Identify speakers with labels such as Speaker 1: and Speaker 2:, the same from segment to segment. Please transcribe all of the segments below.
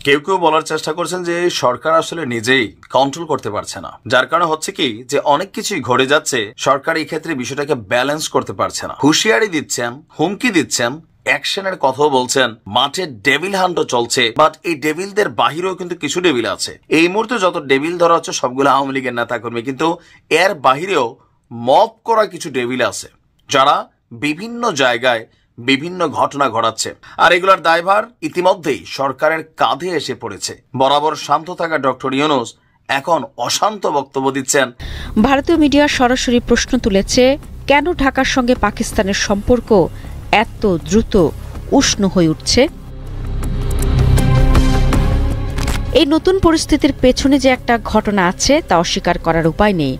Speaker 1: কেউ কেউ বলার চেষ্টা করছেন যে সরকার আসলে নিজেই কন্ট্রোল করতে পারছে না, যার কারণে হচ্ছে কি যে অনেক কিছুই ঘটে যাচ্ছে, সরকার এই ক্ষেত্রে বিষয়টাকে ব্যালেন্স করতে পারছে না। হুঁশিয়ারি দিচ্ছেন, হুমকি দিচ্ছেন, অ্যাকশনের কথাও বলছেন, মাঠে ডেভিল হান্টও চলছে। বাট এই ডেভিলদের বাহিরেও কিন্তু কিছু ডেভিল আছে। এই মুহূর্তে যত ডেভিল ধরা হচ্ছে সবগুলো আওয়ামী লীগের নেতা কর্মী, কিন্তু এর বাহিরেও মব করা কিছু ডেভিল আছে যারা বিভিন্ন জায়গায় বিভিন্ন ঘটনা ঘটাচ্ছে। আর এগুলোর দায়ভার ইতিমধ্যেই সরকারের কাঁধে এসে পড়েছে। বরাবর শান্ত থাকা ডক্টর ইউনূস এখন অশান্ত বক্তব্য দিচ্ছেন।
Speaker 2: ভারতীয় মিডিয়া সরাসরি প্রশ্ন তুলেছে, কেন ঢাকার সঙ্গে পাকিস্তানের সম্পর্ক এত দ্রুত উষ্ণ হয়ে উঠছে? এই নতুন পরিস্থিতির পেছনে যে একটা ঘটনা আছে তা অস্বীকার করার উপায় নেই।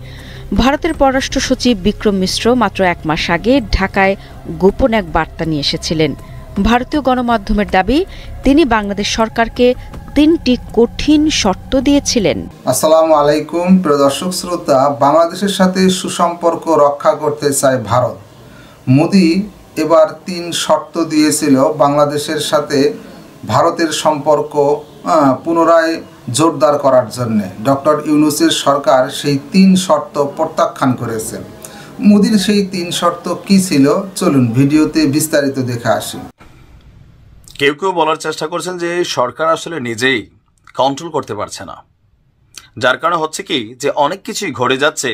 Speaker 2: ভারতের পররাষ্ট্র সচিব বিক্রম মিশ্র মাত্র 1 মাস আগে ঢাকায় গোপন এক বার্তা নিয়ে এসেছিলেন। ভারতীয় গণমাধ্যমের দাবি, তিনি বাংলাদেশ সরকারকে 3টি কঠিন শর্ত দিয়েছিলেন।
Speaker 3: আসসালামু আলাইকুম প্রিয় দর্শক শ্রোতা, বাংলাদেশের সাথে সুসম্পর্ক রক্ষা করতে চায় ভারত। মোদি এবার 3 শর্ত দিয়েছিল বাংলাদেশের সাথে ভারতের সম্পর্ক পুনরায় জোরদার করার জন্য। ডক্টর ইউনূসের সরকার সেই 3 শর্ত প্রত্যাখ্যান করেছে। মোদির সেই 3 শর্ত কি ছিল, চলুন ভিডিওতে বিস্তারিত দেখে আসি।
Speaker 1: কেউ কেউ বলার চেষ্টা করছেন যে সরকার আসলে নিজেই কন্ট্রোল করতে পারছে না, যার কারণে হচ্ছে কি যে অনেক কিছুই ঘটে যাচ্ছে,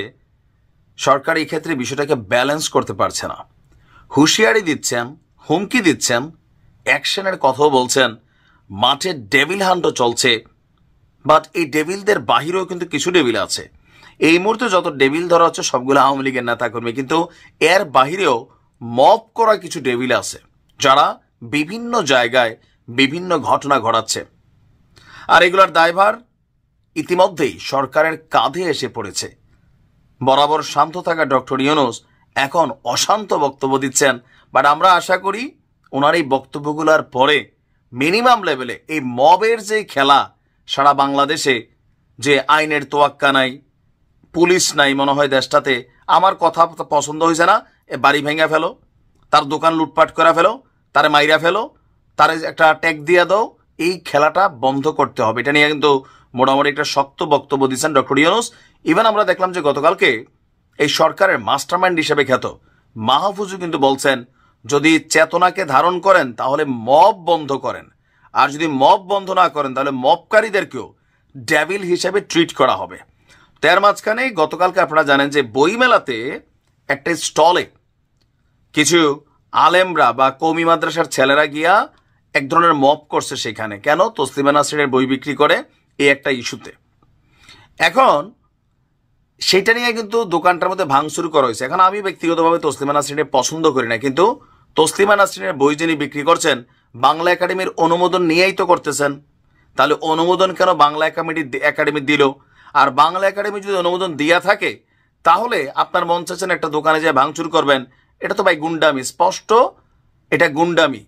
Speaker 1: সরকার এই ক্ষেত্রে বিষয়টাকে ব্যালেন্স করতে পারছে না। হুঁশিয়ারি দিচ্ছেন, হুমকি দিচ্ছেন, অ্যাকশনের কথাও বলছেন, মাঠে ডেভিল হান্টও চলছে। বাট এই ডেভিলদের বাহিরেও কিন্তু কিছু ডেভিল আছে। এই মুহূর্তে যত ডেভিল ধরা হচ্ছে সবগুলো আওয়ামী লীগের নেতা কর্মী, কিন্তু এর বাহিরেও মব করা কিছু ডেভিল আছে যারা বিভিন্ন জায়গায় বিভিন্ন ঘটনা ঘটাচ্ছে। আর এগুলোর দায়ভার ইতিমধ্যেই সরকারের কাঁধে এসে পড়েছে। বরাবর শান্ত থাকা ডক্টর ইউনূস এখন অশান্ত বক্তব্য দিচ্ছেন। বাট আমরা আশা করি ওনার এই বক্তব্যগুলোর পরে মিনিমাম লেভেলে এই মবের যে খেলা সারা বাংলাদেশে, যে আইনের তোয়াক্কা নাই, পুলিশ নাই মনে হয় দেশটাতে, আমার কথা পছন্দ হয়েছে না, এ বাড়ি ভেঙে ফেলো, তার দোকান লুটপাট করে ফেলো, তারে মাইরা ফেলো, তারে একটা ট্যাগ দিয়ে দাও, এই খেলাটা বন্ধ করতে হবে। এটা নিয়ে কিন্তু মোটামুটি একটা শক্ত বক্তব্য দিচ্ছেন ডক্টর ইউনূস। ইভেন আমরা দেখলাম যে গতকালকে এই সরকারের মাস্টারমাইন্ড হিসেবে খ্যাত মাহফুজও কিন্তু বলছেন, যদি চেতনাকে ধারণ করেন তাহলে মব বন্ধ করেন, আর যদি মব বন্ধ না করেন তাহলে মবকারীদেরকেও ডেভিল হিসেবে ট্রিট করা হবে। তার মাঝখানে গতকালকে আপনারা জানেন যে বইমেলাতে একটা স্টলে কিছু আলেমরা বা কওমি মাদ্রাসার ছেলেরা গিয়া এক ধরনের মব করছে সেখানে। কেন? তসলিমা নাসরিনের বই বিক্রি করে, এই একটা ইস্যুতে। এখন সেটা নিয়ে কিন্তু দোকানটার মধ্যে ভাঙচুর করা হয়েছে। এখন আমি ব্যক্তিগতভাবে তসলিমা নাসরিনের পছন্দ করি না, কিন্তু তসলিমা নাসরিনের বই যিনি বিক্রি করছেন বাংলা একাডেমির অনুমোদন নিয়েই তো করতেছেন। তাহলে অনুমোদন কেন বাংলা একাডেমি দিল? আর বাংলা একাডেমি যদি অনুমোদন দিয়া থাকে তাহলে আপনার মন চাচ্ছেন একটা দোকানে যে ভাঙচুর করবেন, এটা তো ভাই গুন্ডামি, স্পষ্ট এটা গুন্ডামি।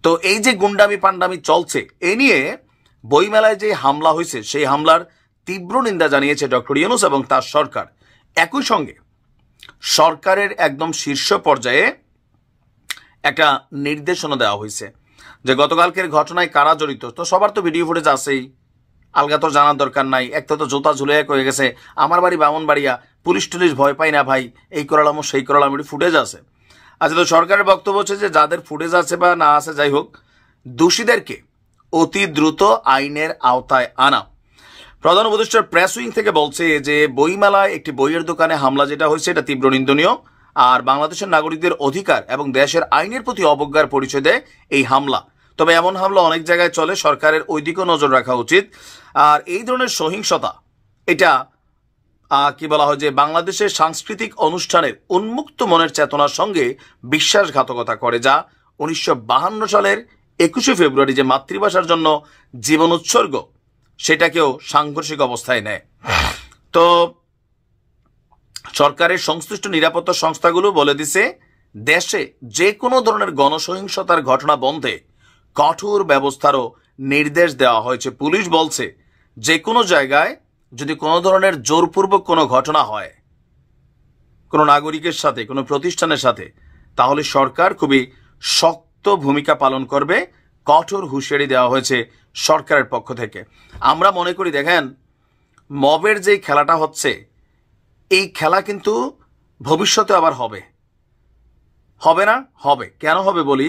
Speaker 1: তো এই যে গুন্ডামি পান্ডামি চলছে, এ নিয়ে বইমেলায় যে হামলা হয়েছে সেই হামলার তীব্র নিন্দা জানিয়েছে ডক্টর ইউনূস এবং তার সরকার। একই সঙ্গে সরকারের একদম শীর্ষ পর্যায়ে একটা নির্দেশনা দেওয়া হয়েছে যে গতকালকের ঘটনায় কারা জড়িত। তো সবার তো ভিডিও ফুটেজ আছেই, আলগা তো জানার দরকার নাই। একটা তো জোতা ঝুলে হয়ে গেছে, আমার বাড়ি বামনবাড়িয়া, পুলিশ টুলিশ ভয় পাই না ভাই, এই করালাম সেই করালাম, এটি ফুটেজ আছে। আচ্ছা, তো সরকারের বক্তব্য হচ্ছে যে যাদের ফুটেজ আছে বা না আছে যাই হোক, দোষীদেরকে অতি দ্রুত আইনের আওতায় আনা। প্রধান উপদেষ্টার প্রেস উইং থেকে বলছে যে বইমেলায় একটি বইয়ের দোকানে হামলা যেটা হয়েছে এটা তীব্র নিন্দনীয়, আর বাংলাদেশের নাগরিকদের অধিকার এবং দেশের আইনের প্রতি অবজ্ঞার পরিচয় দেয় এই হামলা। তবে এমন হামলা অনেক জায়গায় চলে, সরকারের ওই দিকেও নজর রাখা উচিত। আর এই ধরনের সহিংসতা, এটা কি বলা হয় যে বাংলাদেশের সাংস্কৃতিক অনুষ্ঠানের উন্মুক্ত মনের চেতনার সঙ্গে বিশ্বাসঘাতকতা করে, যা 1952 সালের 21শে ফেব্রুয়ারি যে মাতৃভাষার জন্য জীবন উৎসর্গ সেটাকেও সাংঘর্ষিক অবস্থায় নেয়। তো সরকারের সংশ্লিষ্ট নিরাপত্তা সংস্থাগুলো বলে দিছে দেশে যে কোনো ধরনের গণসহিংসতার ঘটনা বন্ধে কঠোর ব্যবস্থারও নির্দেশ দেওয়া হয়েছে। পুলিশ বলছে যে কোনো জায়গায় যদি কোনো ধরনের জোরপূর্বক কোনো ঘটনা হয় কোনো নাগরিকের সাথে, কোনো প্রতিষ্ঠানের সাথে, তাহলে সরকার খুবই শক্ত ভূমিকা পালন করবে, কঠোর হুঁশিয়ারি দেওয়া হয়েছে সরকারের পক্ষ থেকে। আমরা মনে করি দেখেন, মবের যে খেলাটা হচ্ছে, এই খেলা কিন্তু ভবিষ্যতে আবার হবে, হবে না? হবে। কেন হবে বলি,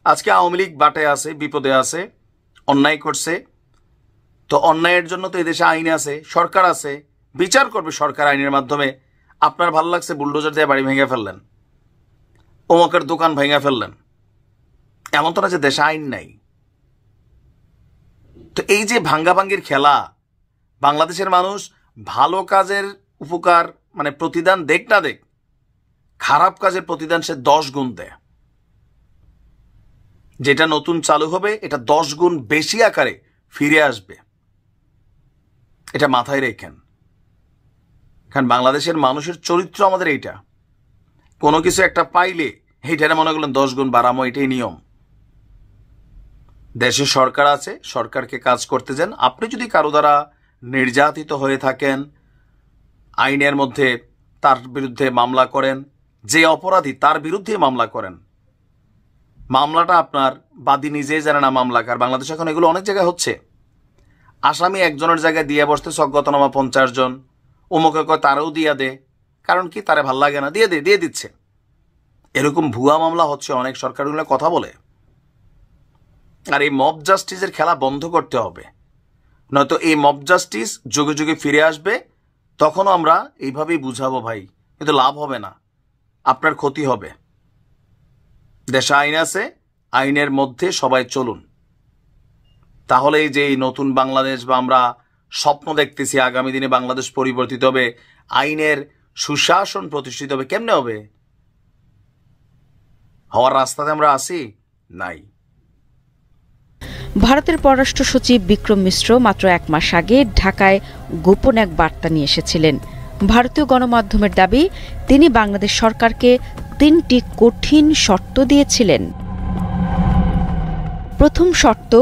Speaker 1: আজকে আওয়ামী লীগ বাটে আছে, বিপদে আছে, অন্যায় করছে, তো অন্যায়ের জন্য তো এদেশে আইন আছে, সরকার আছে, বিচার করবে সরকার আইনের মাধ্যমে। আপনার ভালো লাগছে বুলডোজার দিয়ে বাড়ি ভেঙে ফেললেন, অমুকের দোকান ভেঙে ফেললেন, এমন তো না যে দেশে আইন নাই। তো এই যে ভাঙ্গাভাঙ্গির খেলা, বাংলাদেশের মানুষ ভালো কাজের উপকার মানে প্রতিদান দেখ না দেখ, খারাপ কাজের প্রতিদান সে 10 গুণ দেয়। যেটা নতুন চালু হবে এটা 10 গুণ বেশি আকারে ফিরে আসবে, এটা মাথায় রেখেন। কারণ বাংলাদেশের মানুষের চরিত্র আমাদের এইটা, কোনো কিছু একটা পাইলে এইটারে মনে করলেন 10 গুণ বাড়ামো, এটাই নিয়ম। দেশে সরকার আছে, সরকারকে কাজ করতে দেন। আপনি যদি কারো দ্বারা নির্যাতিত হয়ে থাকেন, আইনের মধ্যে তার বিরুদ্ধে মামলা করেন, যে অপরাধী তার বিরুদ্ধে মামলা করেন, মামলাটা আপনার বাদী নিজেই জানে না মামলাকার। বাংলাদেশে এখন এগুলো অনেক জায়গায় হচ্ছে, আসামি একজনের জায়গায় দিয়ে বসতে অজ্ঞাতনামা 50 জন, অমুকে কয় তারও দিয়া দে, কারণ কি তারে ভাল লাগে না, দিয়ে দিচ্ছে। এরকম ভুয়া মামলা হচ্ছে অনেক, সরকারগুলো কথা বলে। আর এই মব জাস্টিসের খেলা বন্ধ করতে হবে, নয়তো এই মব জাস্টিস যুগে যুগে ফিরে আসবে। তখনও আমরা এইভাবেই বুঝাবো ভাই, কিন্তু লাভ হবে না, আপনার ক্ষতি হবে। দেশে আইন আছে, আইনের মধ্যে সবাই চলুন, তাহলে এই যে এই নতুন বাংলাদেশ বা আমরা স্বপ্ন দেখতেছি আগামী দিনে বাংলাদেশ পরিবর্তিত হবে, আইনের সুশাসন প্রতিষ্ঠিত হবে। কেমনে হবে? হওয়ার রাস্তাতে আমরা আসি নাই।
Speaker 2: ভারতের পররাষ্ট্র সচিব বিক্রম মিশ্র মাত্র 1 মাস আগে ঢাকায় গোপন এক বার্তা নিয়ে এসেছিলেন। ভারতীয় গণমাধ্যমের দাবি, তিনি বাংলাদেশ সরকারকে 3টি কঠিন শর্ত দিয়েছিলেন। প্রথম শর্ত,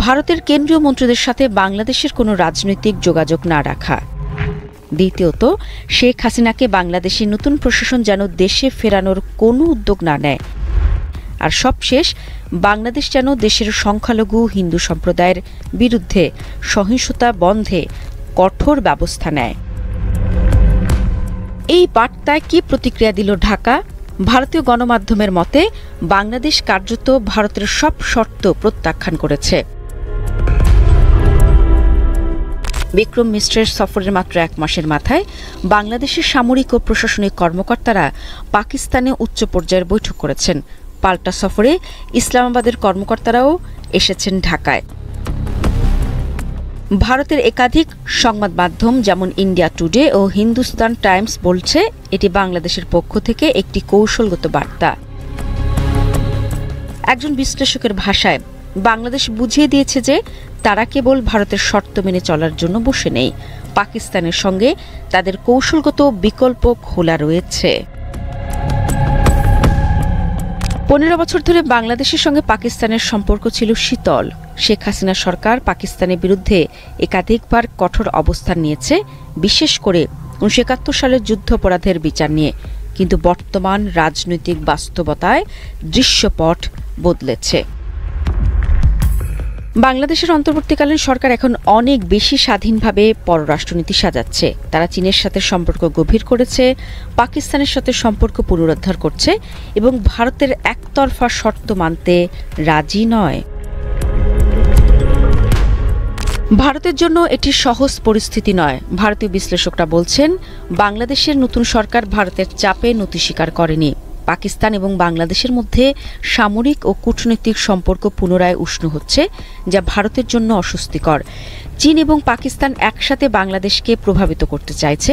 Speaker 2: ভারতের কেন্দ্রীয় মন্ত্রীদের সাথে বাংলাদেশের কোনো রাজনৈতিক যোগাযোগ না রাখা। দ্বিতীয়ত, শেখ হাসিনাকে বাংলাদেশি নতুন প্রশাসন যেন দেশে ফেরানোর কোনো উদ্যোগ না নেয়। আর সবশেষ, বাংলাদেশ যেন দেশের সংখ্যালঘু হিন্দু সম্প্রদায়ের বিরুদ্ধে সহিংসতা বন্ধে কঠোর ব্যবস্থা নেয়। এই বার্তায় কি প্রতিক্রিয়া দিল ঢাকা? ভারতীয় গণমাধ্যমের মতে, বাংলাদেশ কার্যত ভারতের সব শর্ত প্রত্যাখ্যান করেছে। বিক্রম মিশ্রের সফরের মাত্র 1 মাসের মাথায় বাংলাদেশের সামরিক ও প্রশাসনিক কর্মকর্তারা পাকিস্তানে উচ্চ পর্যায়ের বৈঠক করেছেন। পাল্টা সফরে ইসলামাবাদের কর্মকর্তারাও এসেছেন ঢাকায়। ভারতের একাধিক সংবাদ মাধ্যম যেমন ইন্ডিয়া টুডে ও হিন্দুস্তান টাইমস বলছে, এটি বাংলাদেশের পক্ষ থেকে একটি কৌশলগত বার্তা। একজন বিশ্লেষকের ভাষায়, বাংলাদেশ বুঝিয়ে দিয়েছে যে তারা কেবল ভারতের শর্ত মেনে চলার জন্য বসে নেই, পাকিস্তানের সঙ্গে তাদের কৌশলগত বিকল্প খোলা রয়েছে। 15 বছর ধরে বাংলাদেশের সঙ্গে পাকিস্তানের সম্পর্ক ছিল শীতল। শেখ হাসিনা সরকার পাকিস্তানের বিরুদ্ধে একাধিকবার কঠোর অবস্থান নিয়েছে, বিশেষ করে 1971 সালের যুদ্ধাপরাধের বিচার নিয়ে। কিন্তু বর্তমান রাজনৈতিক বাস্তবতায় দৃশ্যপট বদলেছে। বাংলাদেশের অন্তর্বর্তীকালীন সরকার এখন অনেক বেশি স্বাধীনভাবে পররাষ্ট্রনীতি সাজাচ্ছে। তারা চীনের সাথে সম্পর্ক গভীর করেছে, পাকিস্তানের সাথে সম্পর্ক পুনরুদ্ধার করছে এবং ভারতের একতরফা শর্ত মানতে রাজি নয়। ভারতের জন্য এটি সহজ পরিস্থিতি নয়। ভারতীয় বিশ্লেষকরা বলছেন, বাংলাদেশের নতুন সরকার ভারতের চাপে নতি স্বীকার করেনি। পাকিস্তান এবং বাংলাদেশের মধ্যে সামরিক ও কূটনৈতিক সম্পর্ক পুনরায় উষ্ণ হচ্ছে, যা ভারতের জন্য অস্বস্তিকর। চীন এবং পাকিস্তান একসাথে বাংলাদেশকে প্রভাবিত করতে চাইছে,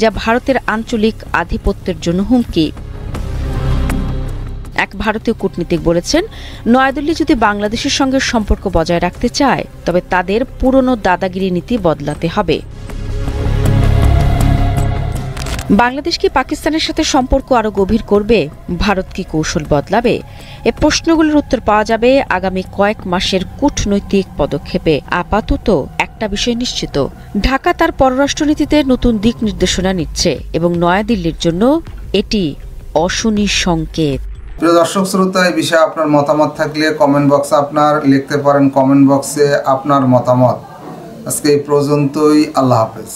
Speaker 2: যা ভারতের আঞ্চলিক আধিপত্যের জন্য হুমকি। এক ভারতীয় কূটনীতিক বলেছেন, নয়াদিল্লি যদি বাংলাদেশের সঙ্গে সম্পর্ক বজায় রাখতে চায়, তবে তাদের পুরনো দাদাগিরি নীতি বদলাতে হবে। বাংলাদেশ কি পাকিস্তানের সাথে সম্পর্ক আরও গভীর করবে? ভারত কি কৌশল বদলাবে? এ প্রশ্নগুলোর উত্তর পাওয়া যাবে আগামী কয়েক মাসের কূটনৈতিক পদক্ষেপে। আপাতত একটা বিষয় নিশ্চিত, ঢাকা তার পররাষ্ট্রনীতিতে নতুন দিক নির্দেশনা নিচ্ছে এবং নয়াদিল্লির জন্য এটি অশনি সংকেত।
Speaker 3: প্রিয় দর্শক শ্রোতা, এই বিষয়ে আপনার মতামত থাকলে কমেন্ট বক্সে আপনার লিখতে পারেন, কমেন্ট বক্সে আপনার মতামত। আজকে এই পর্যন্তই। আল্লাহ হাফেজ।